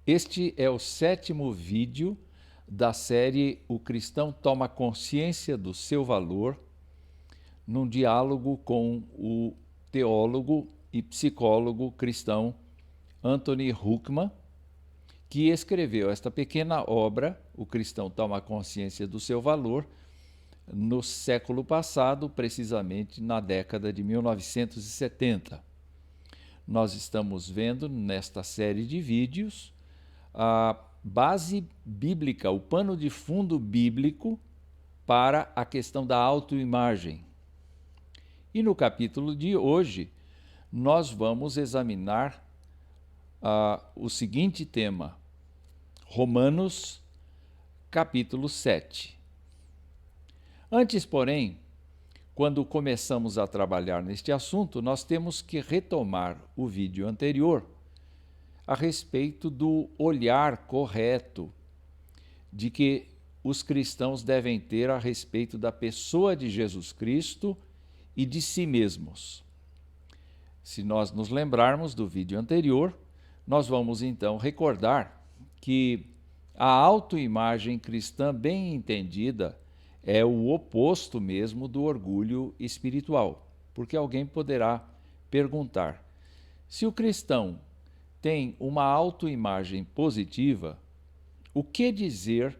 Este é o 7º vídeo da série O Cristão Toma Consciência do Seu Valor, num diálogo com o teólogo e psicólogo cristão Anthony Huckman, que escreveu esta pequena obra, O Cristão Toma Consciência do Seu Valor, no século passado, precisamente na década de 1970. Nós estamos vendo nesta série de vídeos a base bíblica, o pano de fundo bíblico para a questão da autoimagem. E no capítulo de hoje, nós vamos examinar o seguinte tema: Romanos, capítulo 7. Antes, porém, quando começamos a trabalhar neste assunto, nós temos que retomar o vídeo anterior a respeito do olhar correto de que os cristãos devem ter a respeito da pessoa de Jesus Cristo e de si mesmos. Se nós nos lembrarmos do vídeo anterior, nós vamos então recordar que a autoimagem cristã bem entendida é o oposto mesmo do orgulho espiritual, porque alguém poderá perguntar: se o cristão tem uma autoimagem positiva, o que dizer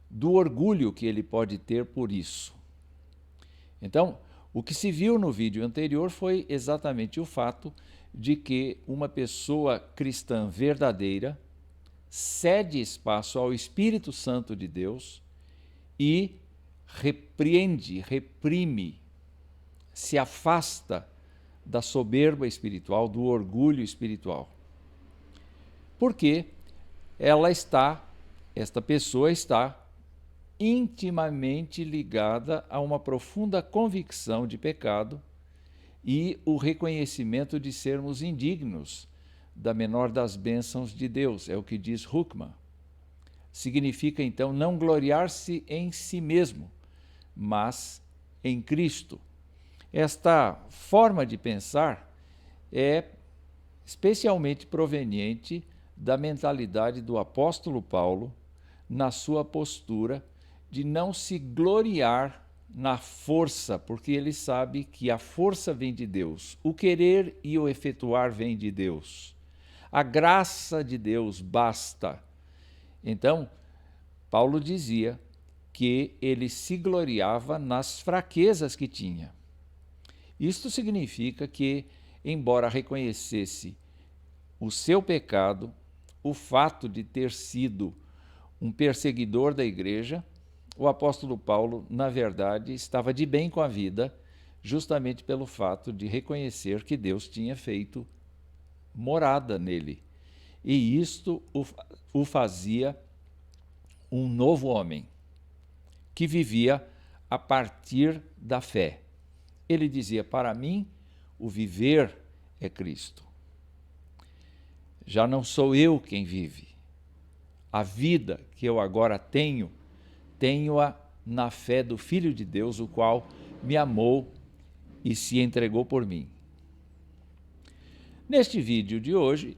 do orgulho que ele pode ter por isso? Então, o que se viu no vídeo anterior foi exatamente o fato de que uma pessoa cristã verdadeira cede espaço ao Espírito Santo de Deus e reprime, se afasta da soberba espiritual, do orgulho espiritual. Porque esta pessoa está intimamente ligada a uma profunda convicção de pecado e o reconhecimento de sermos indignos da menor das bênçãos de Deus, é o que diz Huckman. Significa, então, não gloriar-se em si mesmo, mas em Cristo. Esta forma de pensar é especialmente proveniente da mentalidade do apóstolo Paulo na sua postura de não se gloriar na força, porque ele sabe que a força vem de Deus, o querer e o efetuar vem de Deus. A graça de Deus basta. Então, Paulo dizia que ele se gloriava nas fraquezas que tinha. Isto significa que, embora reconhecesse o seu pecado, o fato de ter sido um perseguidor da igreja, o apóstolo Paulo, na verdade, estava de bem com a vida, justamente pelo fato de reconhecer que Deus tinha feito morada nele. E isto o fazia um novo homem, que vivia a partir da fé. Ele dizia: para mim, o viver é Cristo. Já não sou eu quem vive. A vida que eu agora tenho-a na fé do Filho de Deus, o qual me amou e se entregou por mim. Neste vídeo de hoje,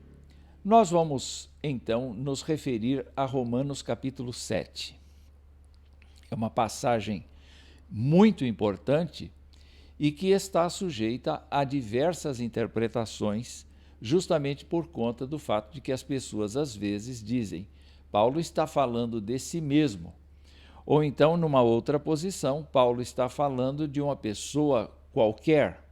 nós vamos então nos referir a Romanos capítulo 7. É uma passagem muito importante e que está sujeita a diversas interpretações, justamente por conta do fato de que as pessoas às vezes dizem: Paulo está falando de si mesmo. Ou então, numa outra posição, Paulo está falando de uma pessoa qualquer.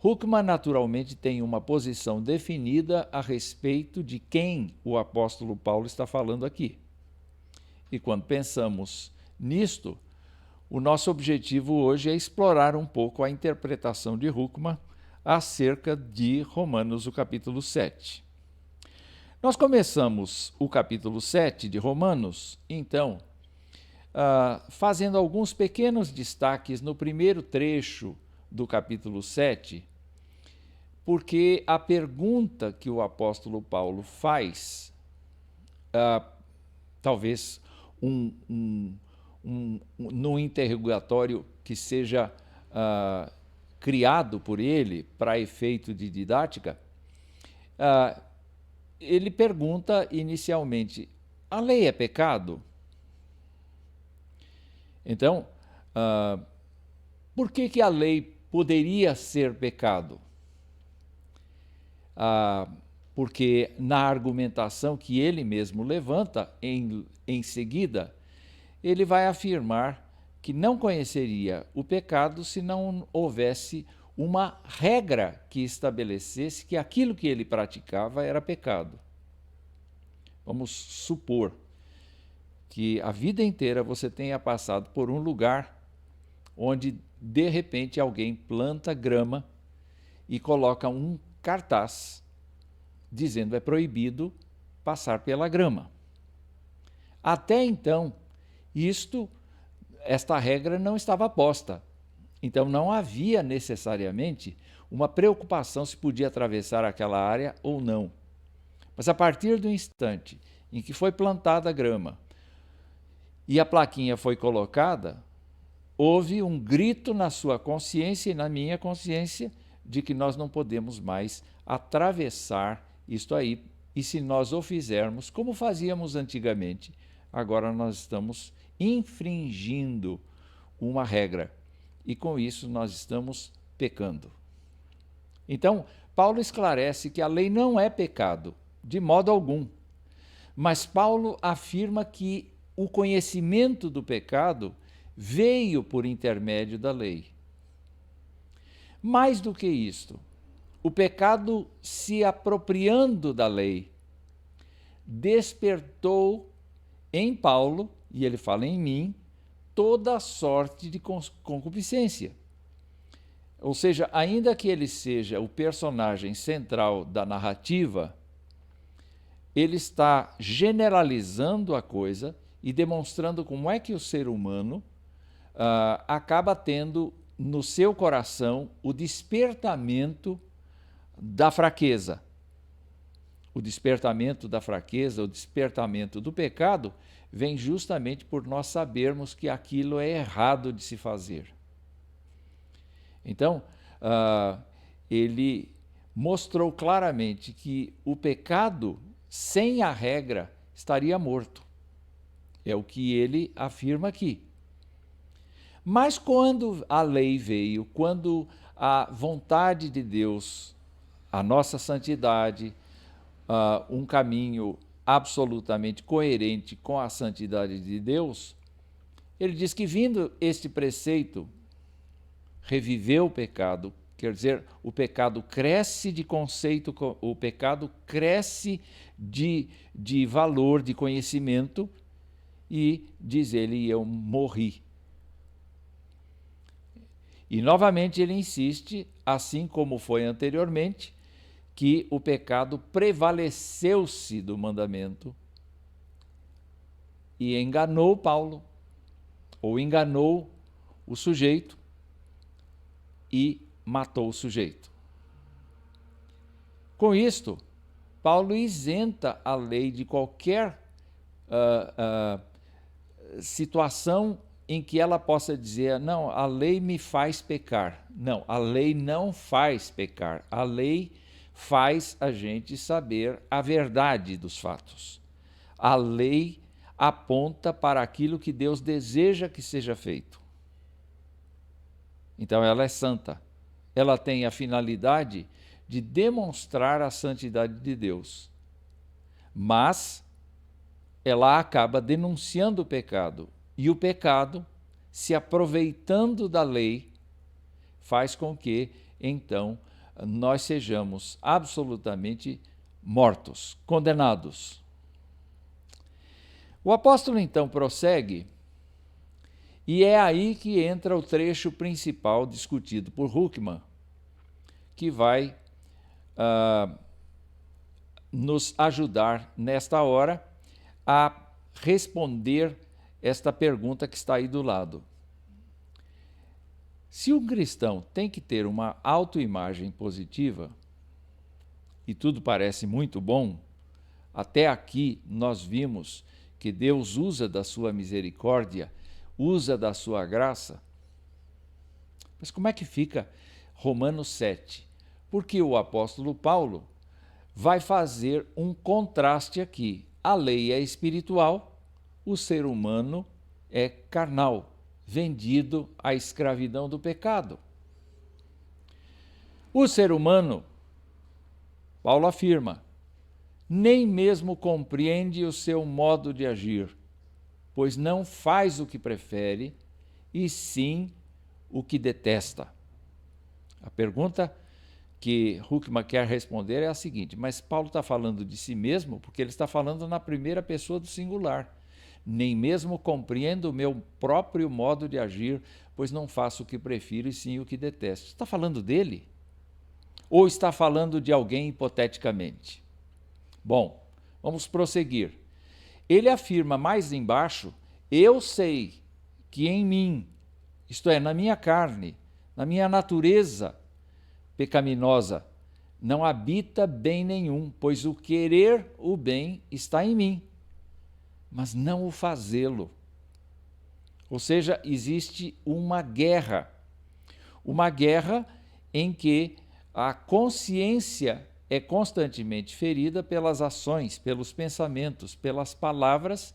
Huckman naturalmente tem uma posição definida a respeito de quem o apóstolo Paulo está falando aqui. E quando pensamos nisto, o nosso objetivo hoje é explorar um pouco a interpretação de Huckman acerca de Romanos, o capítulo 7. Nós começamos o capítulo 7 de Romanos, então, fazendo alguns pequenos destaques no primeiro trecho do capítulo 7, porque a pergunta que o apóstolo Paulo faz, talvez num interrogatório que seja criado por ele para efeito de didática, ele pergunta inicialmente: a lei é pecado? Então, por que a lei poderia ser pecado? Porque na argumentação que ele mesmo levanta, em seguida, ele vai afirmar que não conheceria o pecado se não houvesse uma regra que estabelecesse que aquilo que ele praticava era pecado. Vamos supor que a vida inteira você tenha passado por um lugar onde, de repente, alguém planta grama e coloca um cartaz dizendo é proibido passar pela grama. Até então, esta regra não estava posta. Então não havia necessariamente uma preocupação se podia atravessar aquela área ou não. Mas a partir do instante em que foi plantada a grama e a plaquinha foi colocada, houve um grito na sua consciência e na minha consciência de que nós não podemos mais atravessar isto aí. E se nós o fizermos como fazíamos antigamente, agora nós estamos infringindo uma regra. E com isso nós estamos pecando. Então, Paulo esclarece que a lei não é pecado, de modo algum. Mas Paulo afirma que o conhecimento do pecado veio por intermédio da lei. Mais do que isto, o pecado, se apropriando da lei, despertou em Paulo, e ele fala em mim, toda sorte de concupiscência. Ou seja, ainda que ele seja o personagem central da narrativa, ele está generalizando a coisa e demonstrando como é que o ser humano acaba tendo no seu coração o despertamento da fraqueza. O despertamento da fraqueza, o despertamento do pecado, vem justamente por nós sabermos que aquilo é errado de se fazer. Então, ele mostrou claramente que o pecado, sem a regra, estaria morto. É o que ele afirma aqui. Mas quando a lei veio, quando a vontade de Deus, a nossa santidade, um caminho absolutamente coerente com a santidade de Deus, ele diz que, vindo este preceito, reviveu o pecado, quer dizer, o pecado cresce de conceito, o pecado cresce de valor, de conhecimento, e, diz ele, eu morri. E novamente ele insiste, assim como foi anteriormente, que o pecado prevaleceu-se do mandamento e enganou Paulo, ou enganou o sujeito e matou o sujeito. Com isto, Paulo isenta a lei de qualquer situação em que ela possa dizer, não, a lei me faz pecar. Não, a lei não faz pecar. A lei faz a gente saber a verdade dos fatos. A lei aponta para aquilo que Deus deseja que seja feito. Então ela é santa. Ela tem a finalidade de demonstrar a santidade de Deus. Mas ela acaba denunciando o pecado. E o pecado, se aproveitando da lei, faz com que, então, nós sejamos absolutamente mortos, condenados. O apóstolo, então, prossegue, e é aí que entra o trecho principal discutido por Huckman, que vai nos ajudar, nesta hora, a responder esta pergunta que está aí do lado. Se um cristão tem que ter uma autoimagem positiva, e tudo parece muito bom, até aqui nós vimos que Deus usa da sua misericórdia, usa da sua graça. Mas como é que fica Romanos 7? Porque o apóstolo Paulo vai fazer um contraste aqui. A lei é espiritual, o ser humano é carnal, vendido à escravidão do pecado. O ser humano, Paulo afirma, nem mesmo compreende o seu modo de agir, pois não faz o que prefere, e sim o que detesta. A pergunta que Huckman quer responder é a seguinte: mas Paulo está falando de si mesmo porque ele está falando na primeira pessoa do singular. Nem mesmo compreendo o meu próprio modo de agir, pois não faço o que prefiro e sim o que detesto. Está falando dele? Ou está falando de alguém hipoteticamente? Bom, vamos prosseguir. Ele afirma mais embaixo: eu sei que em mim, isto é, na minha carne, na minha natureza pecaminosa, não habita bem nenhum, pois o querer o bem está em mim, mas não o fazê-lo. Ou seja, existe uma guerra em que a consciência é constantemente ferida pelas ações, pelos pensamentos, pelas palavras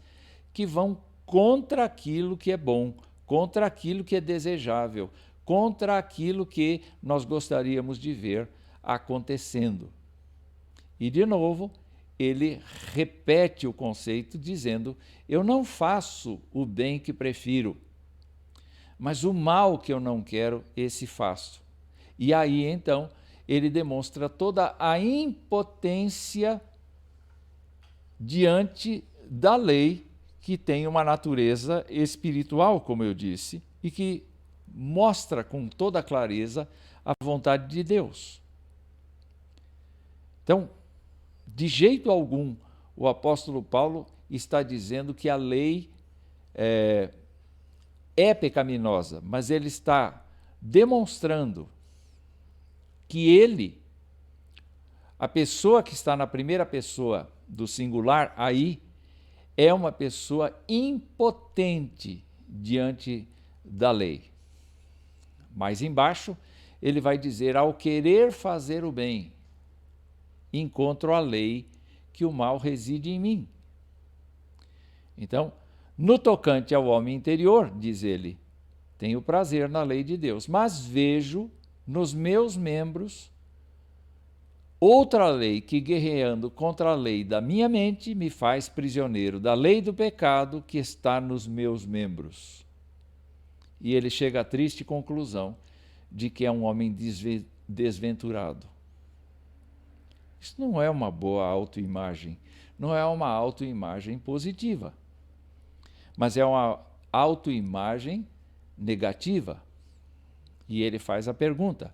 que vão contra aquilo que é bom, contra aquilo que é desejável, contra aquilo que nós gostaríamos de ver acontecendo. E, de novo, ele repete o conceito dizendo: eu não faço o bem que prefiro, mas o mal que eu não quero, esse faço. E aí, então, ele demonstra toda a impotência diante da lei que tem uma natureza espiritual, como eu disse, e que mostra com toda clareza a vontade de Deus. Então, de jeito algum, o apóstolo Paulo está dizendo que a lei é pecaminosa, mas ele está demonstrando que ele, a pessoa que está na primeira pessoa do singular aí, é uma pessoa impotente diante da lei. Mais embaixo, ele vai dizer: ao querer fazer o bem, encontro a lei que o mal reside em mim. Então, no tocante ao homem interior, diz ele, tenho prazer na lei de Deus, mas vejo nos meus membros outra lei que, guerreando contra a lei da minha mente, me faz prisioneiro da lei do pecado que está nos meus membros. E ele chega à triste conclusão de que é um homem desventurado. Isso não é uma boa autoimagem, não é uma autoimagem positiva, mas é uma autoimagem negativa. E ele faz a pergunta: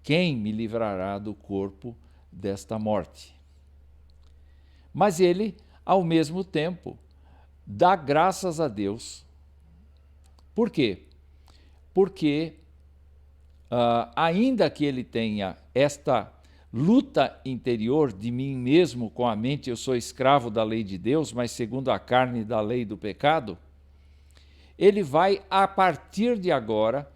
quem me livrará do corpo desta morte? Mas ele, ao mesmo tempo, dá graças a Deus. Por quê? Porque, ainda que ele tenha esta luta interior de mim mesmo com a mente, eu sou escravo da lei de Deus, mas segundo a carne da lei do pecado, ele vai, a partir de agora,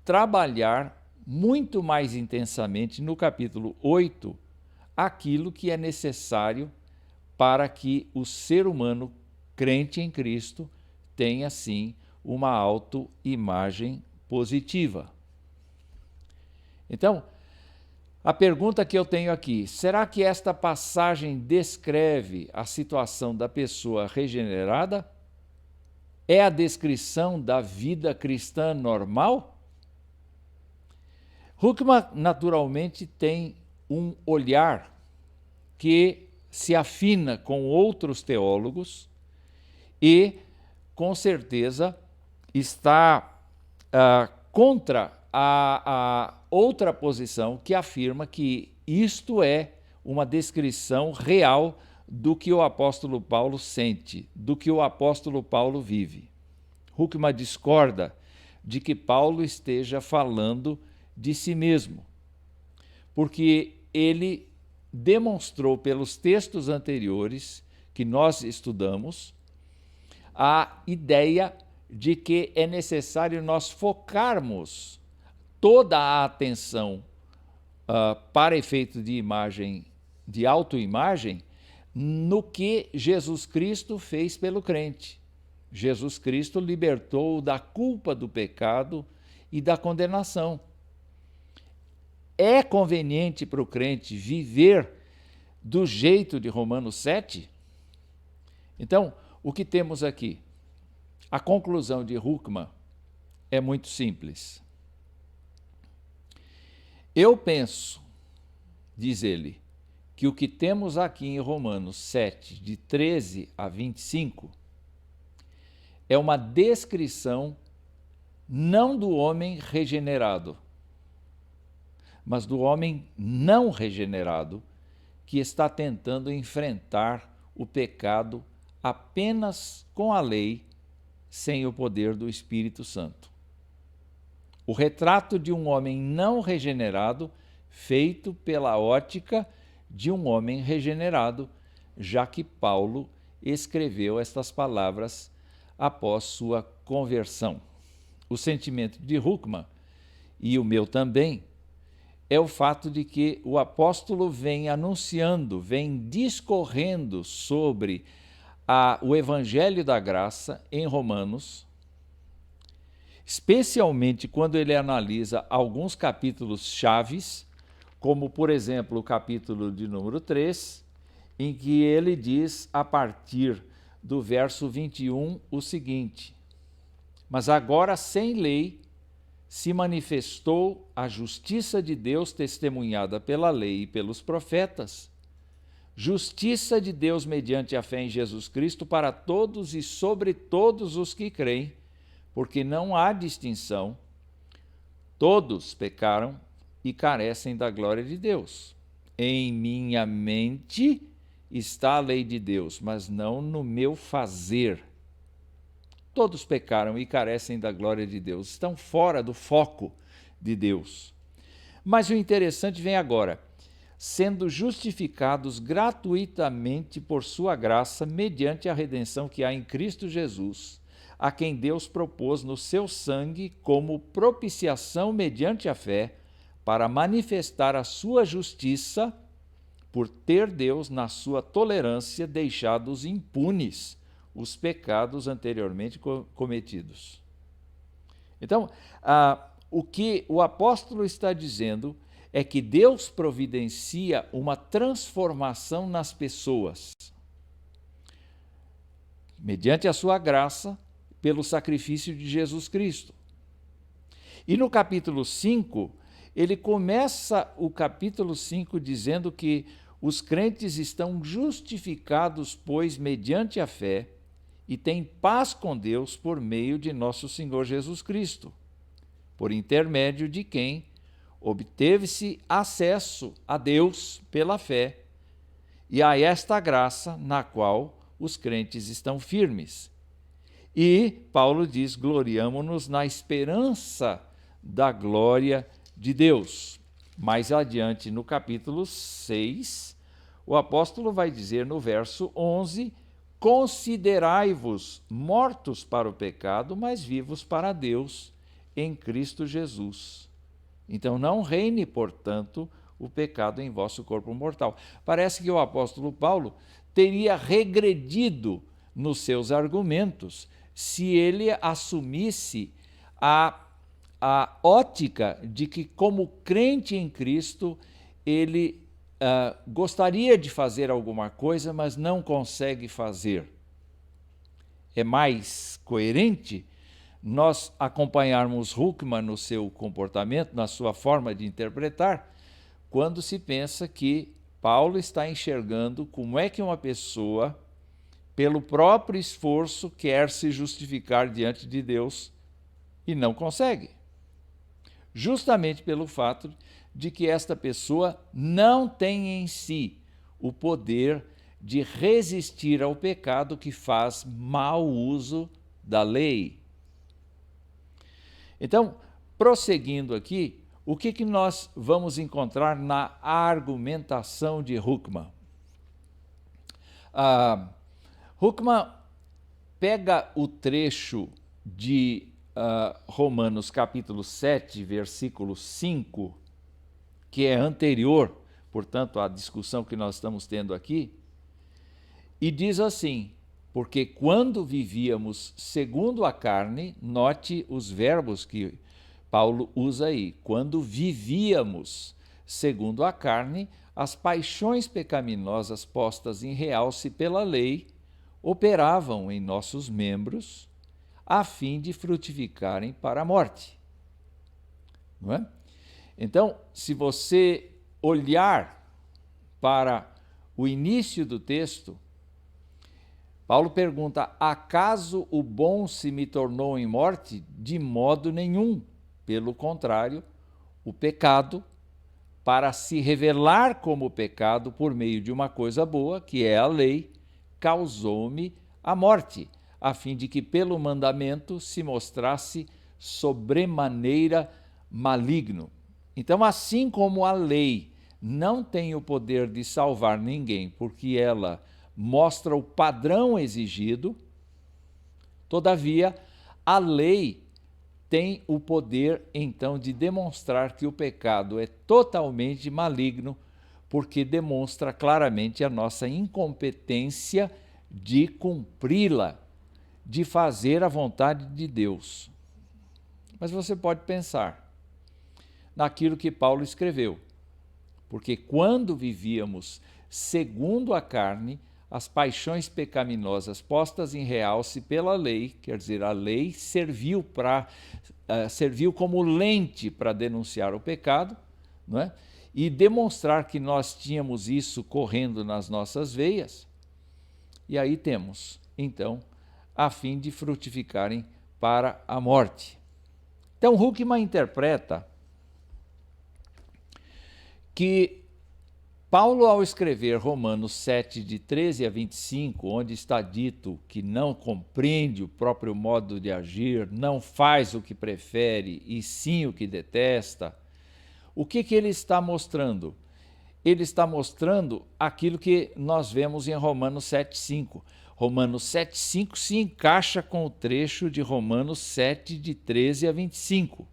trabalhar muito mais intensamente no capítulo 8 aquilo que é necessário para que o ser humano crente em Cristo tenha, sim, uma autoimagem positiva. Então, a pergunta que eu tenho aqui: será que esta passagem descreve a situação da pessoa regenerada? É a descrição da vida cristã normal? Huckman, naturalmente, tem um olhar que se afina com outros teólogos e, com certeza, está contra a outra posição que afirma que isto é uma descrição real do que o apóstolo Paulo sente, do que o apóstolo Paulo vive. Huckman discorda de que Paulo esteja falando de si mesmo, porque ele demonstrou pelos textos anteriores que nós estudamos a ideia de que é necessário nós focarmos toda a atenção para efeito de imagem de autoimagem no que Jesus Cristo fez pelo crente. Jesus Cristo libertou da culpa do pecado e da condenação. É conveniente para o crente viver do jeito de Romanos 7? Então, o que temos aqui? A conclusão de Huckman é muito simples. Eu penso, diz ele, que o que temos aqui em Romanos 7, de 13 a 25, é uma descrição não do homem regenerado, mas do homem não regenerado que está tentando enfrentar o pecado apenas com a lei, sem o poder do Espírito Santo. O retrato de um homem não regenerado, feito pela ótica de um homem regenerado, já que Paulo escreveu estas palavras após sua conversão. O sentimento de Huckman, e o meu também, é o fato de que o apóstolo vem anunciando, vem discorrendo sobre o Evangelho da Graça em Romanos, especialmente quando ele analisa alguns capítulos chaves, como, por exemplo, o capítulo de número 3, em que ele diz, a partir do verso 21, o seguinte: mas agora, sem lei, se manifestou a justiça de Deus testemunhada pela lei e pelos profetas, justiça de Deus mediante a fé em Jesus Cristo para todos e sobre todos os que creem, porque não há distinção, todos pecaram e carecem da glória de Deus. Em minha mente está a lei de Deus, mas não no meu fazer. Todos pecaram e carecem da glória de Deus, estão fora do foco de Deus. Mas o interessante vem agora: sendo justificados gratuitamente por sua graça, mediante a redenção que há em Cristo Jesus, a quem Deus propôs no seu sangue como propiciação mediante a fé, para manifestar a sua justiça, por ter Deus, na sua tolerância, deixado impunes os pecados anteriormente cometidos. Então, o que o apóstolo está dizendo é que Deus providencia uma transformação nas pessoas, mediante a sua graça, pelo sacrifício de Jesus Cristo. E no capítulo 5, ele começa o capítulo 5 dizendo que os crentes estão justificados, pois, mediante a fé, e têm paz com Deus por meio de nosso Senhor Jesus Cristo, por intermédio de quem obteve-se acesso a Deus pela fé, e a esta graça na qual os crentes estão firmes. E Paulo diz: gloriamo-nos na esperança da glória de Deus. Mais adiante, no capítulo 6, o apóstolo vai dizer no verso 11: considerai-vos mortos para o pecado, mas vivos para Deus em Cristo Jesus. Então não reine, portanto, o pecado em vosso corpo mortal. Parece que o apóstolo Paulo teria regredido nos seus argumentos se ele assumisse a ótica de que, como crente em Cristo, ele gostaria de fazer alguma coisa, mas não consegue fazer. É mais coerente nós acompanharmos Huckman no seu comportamento, na sua forma de interpretar, quando se pensa que Paulo está enxergando como é que uma pessoa, pelo próprio esforço, quer se justificar diante de Deus e não consegue. Justamente pelo fato de que esta pessoa não tem em si o poder de resistir ao pecado que faz mau uso da lei. Então, prosseguindo aqui, o que nós vamos encontrar na argumentação de Huckman? Huckman pega o trecho de Romanos capítulo 7, versículo 5, que é anterior, portanto, a discussão que nós estamos tendo aqui, e diz assim: porque quando vivíamos segundo a carne, note os verbos que Paulo usa aí, quando vivíamos segundo a carne, as paixões pecaminosas postas em realce pela lei operavam em nossos membros a fim de frutificarem para a morte. Não é? Então, se você olhar para o início do texto, Paulo pergunta: acaso o bom se me tornou em morte? De modo nenhum. Pelo contrário, o pecado, para se revelar como pecado por meio de uma coisa boa, que é a lei, causou-me a morte, a fim de que pelo mandamento se mostrasse sobremaneira maligno. Então, assim como a lei não tem o poder de salvar ninguém, porque ela mostra o padrão exigido, todavia, a lei tem o poder, então, de demonstrar que o pecado é totalmente maligno, porque demonstra claramente a nossa incompetência de cumpri-la, de fazer a vontade de Deus. Mas você pode pensar naquilo que Paulo escreveu, porque quando vivíamos segundo a carne, as paixões pecaminosas postas em realce pela lei, quer dizer, a lei serviu como lente para denunciar o pecado, não é? E demonstrar que nós tínhamos isso correndo nas nossas veias. E aí temos, então, a fim de frutificarem para a morte. Então, Huckman interpreta que Paulo, ao escrever Romanos 7, de 13 a 25, onde está dito que não compreende o próprio modo de agir, não faz o que prefere e sim o que detesta, o que ele está mostrando? Ele está mostrando aquilo que nós vemos em Romanos 7,5. Romanos 7,5 se encaixa com o trecho de Romanos 7, de 13 a 25.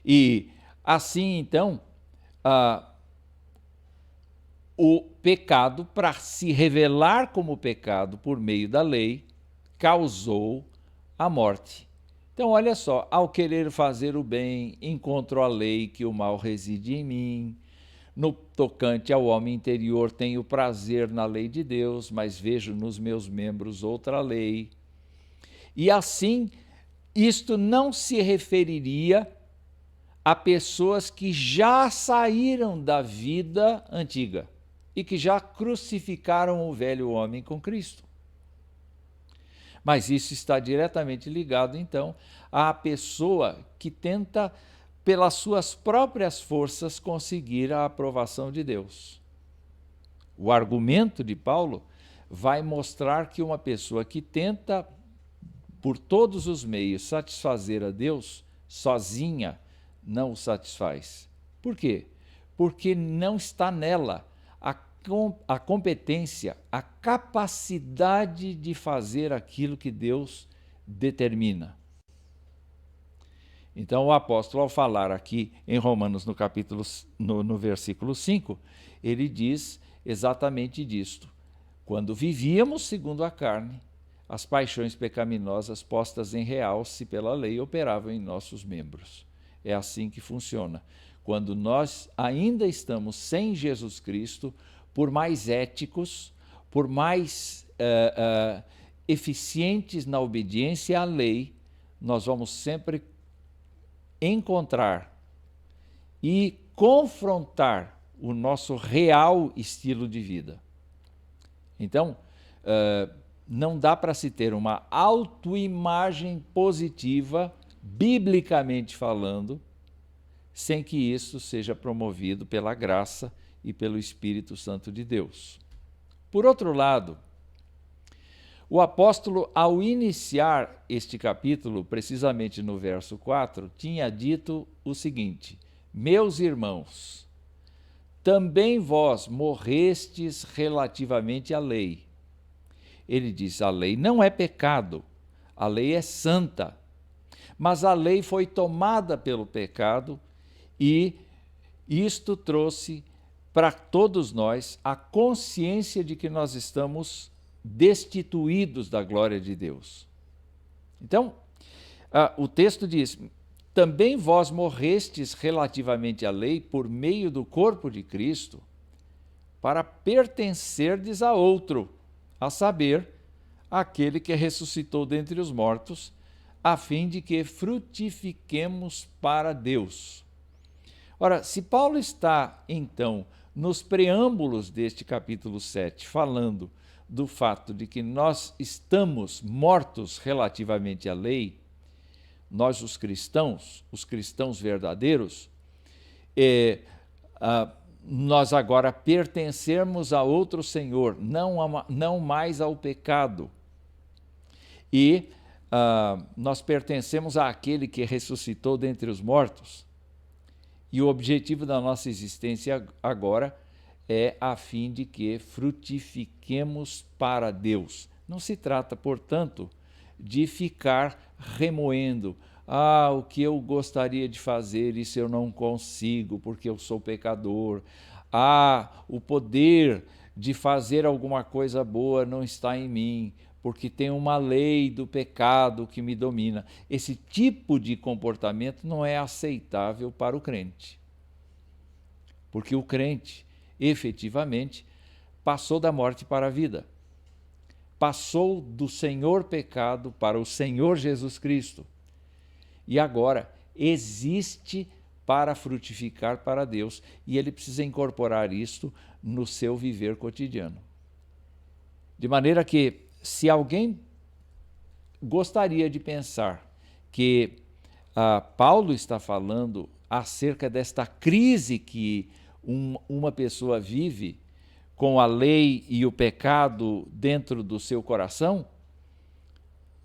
E assim, então, o pecado, para se revelar como pecado por meio da lei, causou a morte. Então, olha só: ao querer fazer o bem, encontro a lei que o mal reside em mim. No tocante ao homem interior, tenho prazer na lei de Deus, mas vejo nos meus membros outra lei. E assim, isto não se referiria a pessoas que já saíram da vida antiga e que já crucificaram o velho homem com Cristo. Mas isso está diretamente ligado, então, à pessoa que tenta, pelas suas próprias forças, conseguir a aprovação de Deus. O argumento de Paulo vai mostrar que uma pessoa que tenta, por todos os meios, satisfazer a Deus, sozinha, não o satisfaz. Por quê? Porque não está nela a competência, a capacidade de fazer aquilo que Deus determina. Então, o apóstolo, ao falar aqui em Romanos, no versículo 5, ele diz exatamente disto: quando vivíamos segundo a carne, as paixões pecaminosas postas em realce pela lei operavam em nossos membros. É assim que funciona. Quando nós ainda estamos sem Jesus Cristo, por mais éticos, por mais eficientes na obediência à lei, nós vamos sempre encontrar e confrontar o nosso real estilo de vida. Então, não dá para se ter uma autoimagem positiva, biblicamente falando, sem que isso seja promovido pela graça e pelo Espírito Santo de Deus. Por outro lado, o apóstolo, ao iniciar este capítulo, precisamente no verso 4, tinha dito o seguinte: meus irmãos, também vós morrestes relativamente à lei. Ele diz: a lei não é pecado, a lei é santa, mas a lei foi tomada pelo pecado e isto trouxe para todos nós a consciência de que nós estamos destituídos da glória de Deus. Então, o texto diz: também vós morrestes relativamente à lei por meio do corpo de Cristo, para pertencerdes a outro, a saber, aquele que ressuscitou dentre os mortos, a fim de que frutifiquemos para Deus. Ora, se Paulo está, então, nos preâmbulos deste capítulo 7, falando do fato de que nós estamos mortos relativamente à lei, nós os cristãos verdadeiros, nós agora pertencemos a outro Senhor, não mais ao pecado. E nós pertencemos àquele que ressuscitou dentre os mortos. E o objetivo da nossa existência agora é a fim de que frutifiquemos para Deus. Não se trata, portanto, de ficar remoendo. O que eu gostaria de fazer, isso eu não consigo, porque eu sou pecador. O poder de fazer alguma coisa boa não está em mim, porque tem uma lei do pecado que me domina. Esse tipo de comportamento não é aceitável para o crente. Porque o crente, efetivamente, passou da morte para a vida. Passou do Senhor pecado para o Senhor Jesus Cristo. E agora existe para frutificar para Deus. E ele precisa incorporar isto no seu viver cotidiano. De maneira que, se alguém gostaria de pensar que Paulo está falando acerca desta crise que uma pessoa vive com a lei e o pecado dentro do seu coração,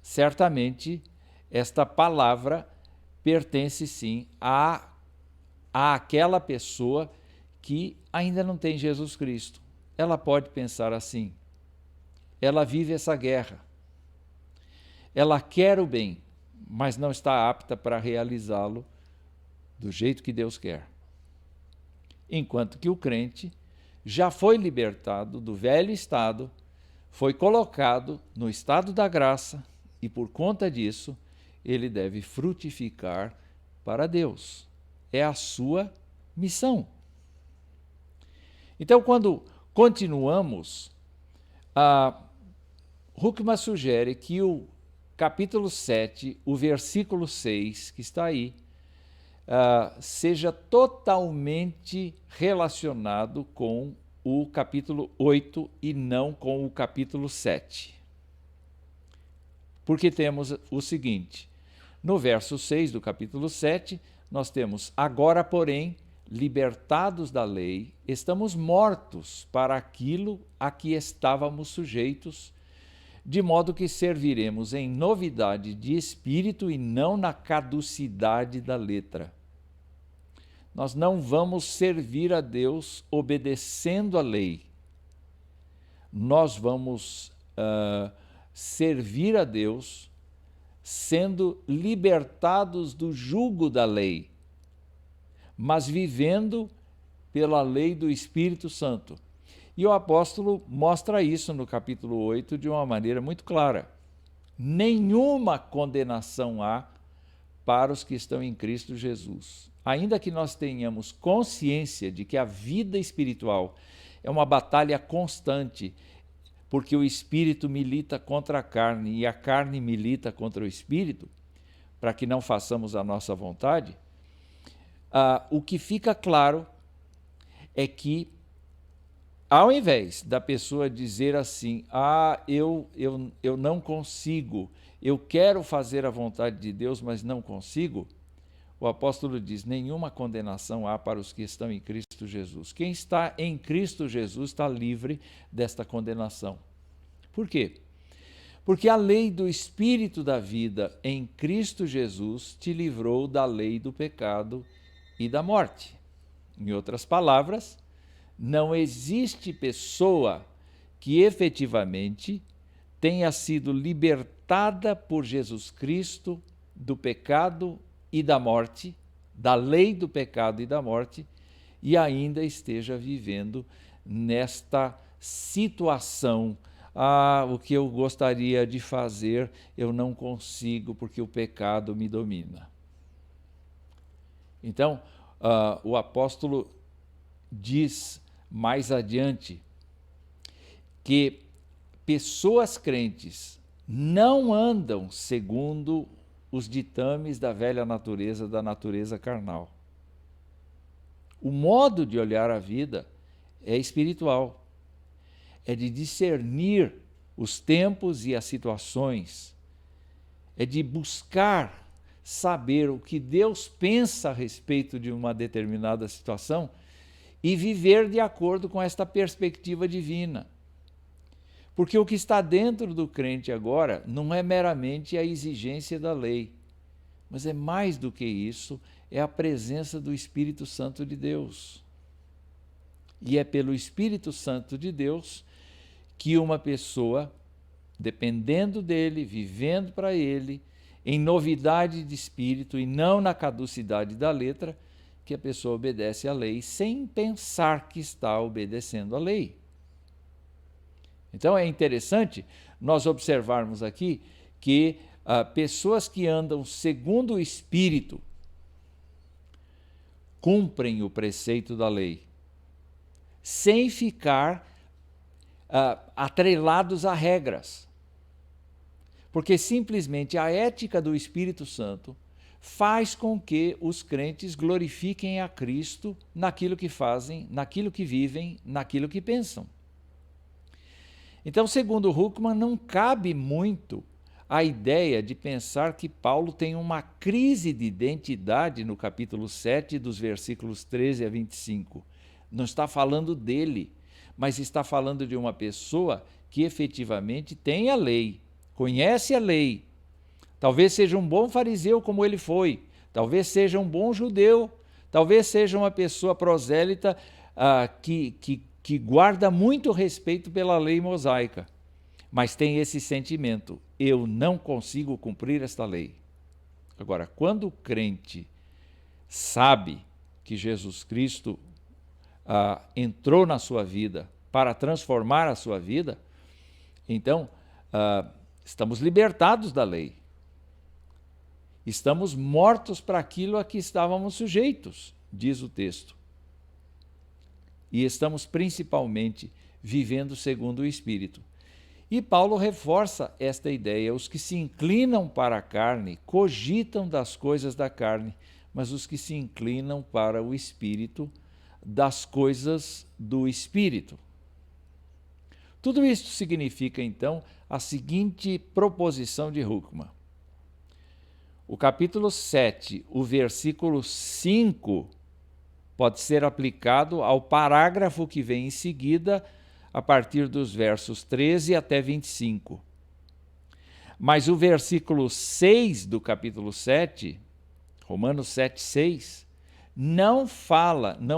certamente esta palavra pertence sim àquela pessoa que ainda não tem Jesus Cristo. Ela pode pensar assim. Ela vive essa guerra. Ela quer o bem, mas não está apta para realizá-lo do jeito que Deus quer. Enquanto que o crente já foi libertado do velho estado, foi colocado no estado da graça e, por conta disso, ele deve frutificar para Deus. É a sua missão. Então, quando continuamos, Huckman sugere que o capítulo 7, o versículo 6, que está aí, seja totalmente relacionado com o capítulo 8 e não com o capítulo 7. Porque temos o seguinte: no verso 6 do capítulo 7, nós temos: agora, porém, libertados da lei, estamos mortos para aquilo a que estávamos sujeitos, de modo que serviremos em novidade de espírito e não na caducidade da letra. Nós não vamos servir a Deus obedecendo a lei. Nós vamos servir a Deus sendo libertados do jugo da lei, mas vivendo pela lei do Espírito Santo. E o apóstolo mostra isso no capítulo 8 de uma maneira muito clara. Nenhuma condenação há para os que estão em Cristo Jesus. Ainda que nós tenhamos consciência de que a vida espiritual é uma batalha constante, porque o espírito milita contra a carne e a carne milita contra o espírito, para que não façamos a nossa vontade, o que fica claro é que, ao invés da pessoa dizer assim: eu não consigo, eu quero fazer a vontade de Deus, mas não consigo, o apóstolo diz: nenhuma condenação há para os que estão em Cristo Jesus. Quem está em Cristo Jesus está livre desta condenação. Por quê? Porque a lei do Espírito da vida em Cristo Jesus te livrou da lei do pecado e da morte. Em outras palavras, não existe pessoa que efetivamente tenha sido libertada por Jesus Cristo do pecado e da morte, da lei do pecado e da morte, e ainda esteja vivendo nesta situação. O que eu gostaria de fazer, eu não consigo porque o pecado me domina. Então, o apóstolo diz mais adiante que pessoas crentes não andam segundo os ditames da velha natureza, da natureza carnal. O modo de olhar a vida é espiritual, é de discernir os tempos e as situações, é de buscar saber o que Deus pensa a respeito de uma determinada situação e viver de acordo com esta perspectiva divina. Porque o que está dentro do crente agora não é meramente a exigência da lei, mas é mais do que isso, é a presença do Espírito Santo de Deus. E é pelo Espírito Santo de Deus que uma pessoa, dependendo dele, vivendo para ele, em novidade de espírito e não na caducidade da letra, que a pessoa obedece à lei sem pensar que está obedecendo à lei. Então é interessante nós observarmos aqui que pessoas que andam segundo o Espírito cumprem o preceito da lei, sem ficar atrelados a regras. Porque simplesmente a ética do Espírito Santo faz com que os crentes glorifiquem a Cristo naquilo que fazem, naquilo que vivem, naquilo que pensam. Então, segundo Huckman, não cabe muito a ideia de pensar que Paulo tem uma crise de identidade no capítulo 7, dos versículos 13 a 25. Não está falando dele, mas está falando de uma pessoa que efetivamente tem a lei, conhece a lei. Talvez seja um bom fariseu como ele foi, talvez seja um bom judeu, talvez seja uma pessoa prosélita que guarda muito respeito pela lei mosaica, mas tem esse sentimento: eu não consigo cumprir esta lei. Agora, quando o crente sabe que Jesus Cristo entrou na sua vida para transformar a sua vida, então estamos libertados da lei. Estamos mortos para aquilo a que estávamos sujeitos, diz o texto. E estamos principalmente vivendo segundo o Espírito. E Paulo reforça esta ideia: os que se inclinam para a carne cogitam das coisas da carne, mas os que se inclinam para o Espírito, das coisas do Espírito. Tudo isso significa, então, a seguinte proposição de Huckman. O capítulo 7, o versículo 5, pode ser aplicado ao parágrafo que vem em seguida, a partir dos versos 13 até 25. Mas o versículo 6 do capítulo 7, Romanos 7, 6, não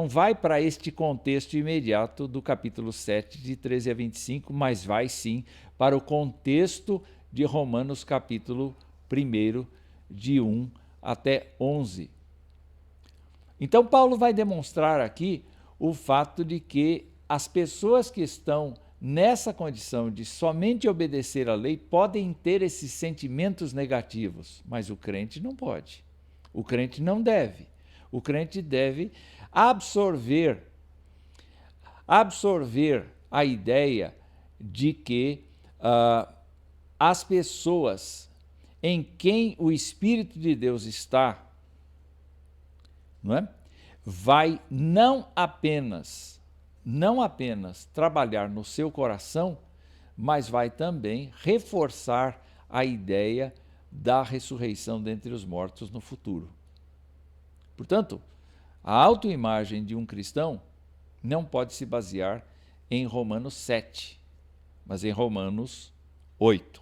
vai para este contexto imediato do capítulo 7, de 13 a 25, mas vai sim para o contexto de Romanos capítulo 1, de 1 até 11. Então, Paulo vai demonstrar aqui o fato de que as pessoas que estão nessa condição de somente obedecer à lei podem ter esses sentimentos negativos, mas o crente não pode. O crente não deve. O crente deve absorver a ideia de que as pessoas em quem o Espírito de Deus está, não é? Vai não apenas trabalhar no seu coração, mas vai também reforçar a ideia da ressurreição dentre os mortos no futuro. Portanto, a autoimagem de um cristão não pode se basear em Romanos 7, mas em Romanos 8.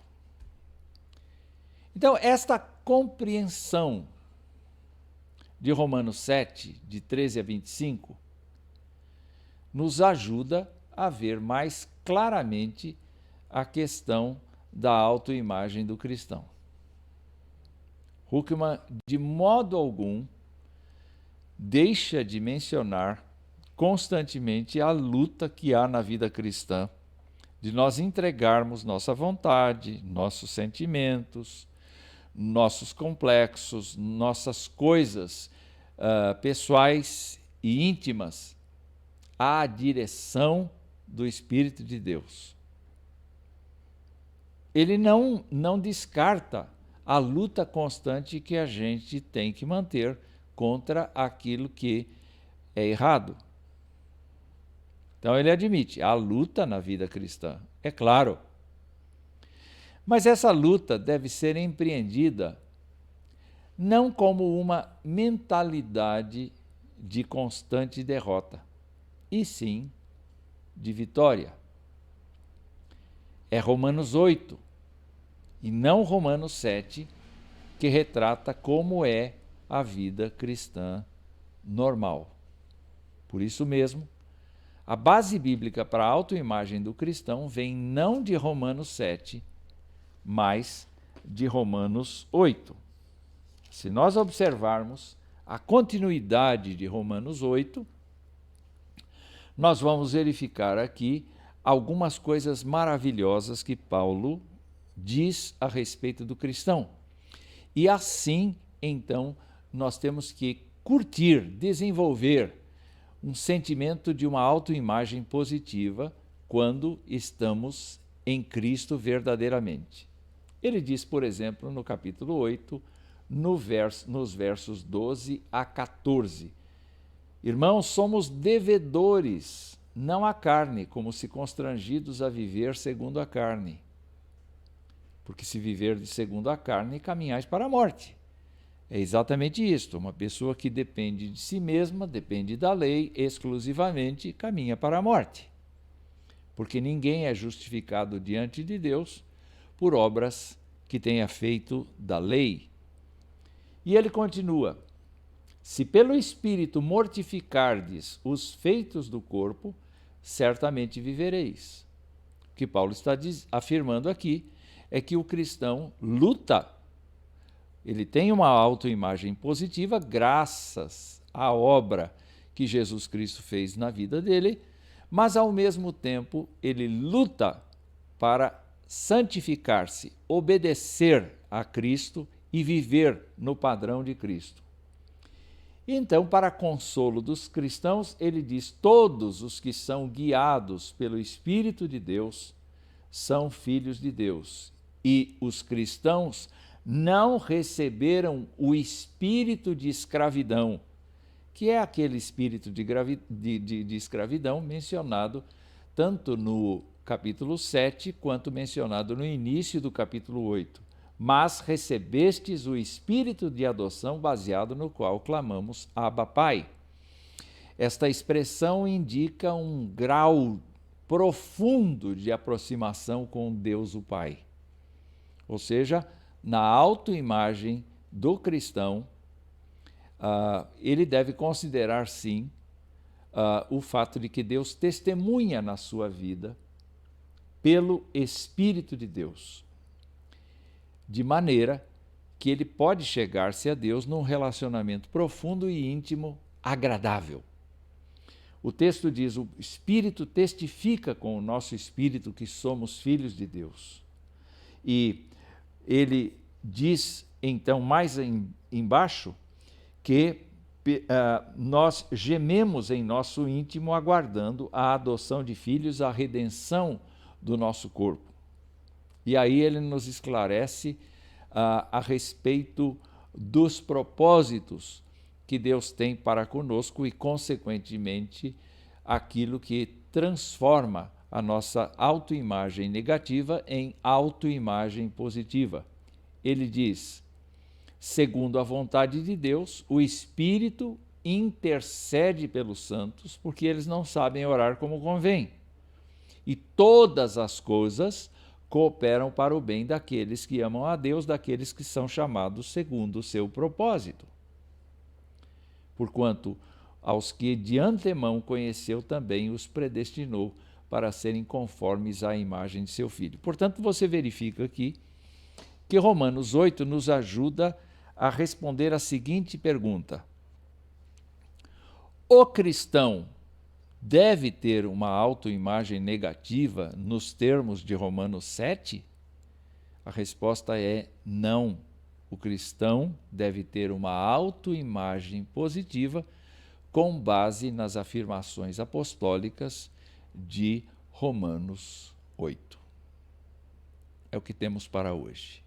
Então, esta compreensão de Romanos 7, de 13 a 25, nos ajuda a ver mais claramente a questão da autoimagem do cristão. Huckman, de modo algum, deixa de mencionar constantemente a luta que há na vida cristã de nós entregarmos nossa vontade, nossos sentimentos, nossos complexos, nossas coisas pessoais e íntimas à direção do Espírito de Deus. Ele não descarta a luta constante que a gente tem que manter contra aquilo que é errado. Então ele admite, há luta na vida cristã, é claro. Mas essa luta deve ser empreendida não como uma mentalidade de constante derrota, e sim de vitória. É Romanos 8, e não Romanos 7, que retrata como é a vida cristã normal. Por isso mesmo, a base bíblica para a autoimagem do cristão vem não de Romanos 7, mas de Romanos 8. Se nós observarmos a continuidade de Romanos 8, nós vamos verificar aqui algumas coisas maravilhosas que Paulo diz a respeito do cristão. E assim, então, nós temos que curtir, desenvolver um sentimento de uma autoimagem positiva quando estamos em Cristo verdadeiramente. Ele diz, por exemplo, no capítulo 8, nos versos 12 a 14, irmãos, somos devedores, não à carne, como se constrangidos a viver segundo a carne. Porque se viver segundo a carne, caminhais para a morte. É exatamente isto, uma pessoa que depende de si mesma, depende da lei exclusivamente, caminha para a morte. Porque ninguém é justificado diante de Deus por obras que tenha feito da lei. E ele continua, se pelo Espírito mortificardes os feitos do corpo, certamente vivereis. O que Paulo está afirmando aqui é que o cristão luta. Ele tem uma autoimagem positiva graças à obra que Jesus Cristo fez na vida dele, mas ao mesmo tempo ele luta para santificar-se, obedecer a Cristo e viver no padrão de Cristo. Então, para consolo dos cristãos, ele diz: todos os que são guiados pelo Espírito de Deus são filhos de Deus. E os cristãos não receberam o espírito de escravidão, que é aquele espírito de escravidão mencionado tanto no capítulo 7 quanto mencionado no início do capítulo 8. Mas recebestes o espírito de adoção baseado no qual clamamos Abba, Pai. Esta expressão indica um grau profundo de aproximação com Deus o Pai. Ou seja, na autoimagem do cristão, ele deve considerar, sim, o fato de que Deus testemunha na sua vida pelo Espírito de Deus, de maneira que ele pode chegar-se a Deus num relacionamento profundo e íntimo, agradável. O texto diz, o Espírito testifica com o nosso espírito que somos filhos de Deus. E ele diz, então, mais embaixo, que nós gememos em nosso íntimo aguardando a adoção de filhos, a redenção do nosso corpo. E aí ele nos esclarece a respeito dos propósitos que Deus tem para conosco e, consequentemente, aquilo que transforma a nossa autoimagem negativa em autoimagem positiva. Ele diz, segundo a vontade de Deus, o Espírito intercede pelos santos, porque eles não sabem orar como convém. E todas as coisas cooperam para o bem daqueles que amam a Deus, daqueles que são chamados segundo o seu propósito. Porquanto, aos que de antemão conheceu, também os predestinou para serem conformes à imagem de seu Filho. Portanto, você verifica aqui que Romanos 8 nos ajuda a responder a seguinte pergunta: o cristão deve ter uma autoimagem negativa nos termos de Romanos 7? A resposta é não. O cristão deve ter uma autoimagem positiva com base nas afirmações apostólicas de Romanos 8. É o que temos para hoje.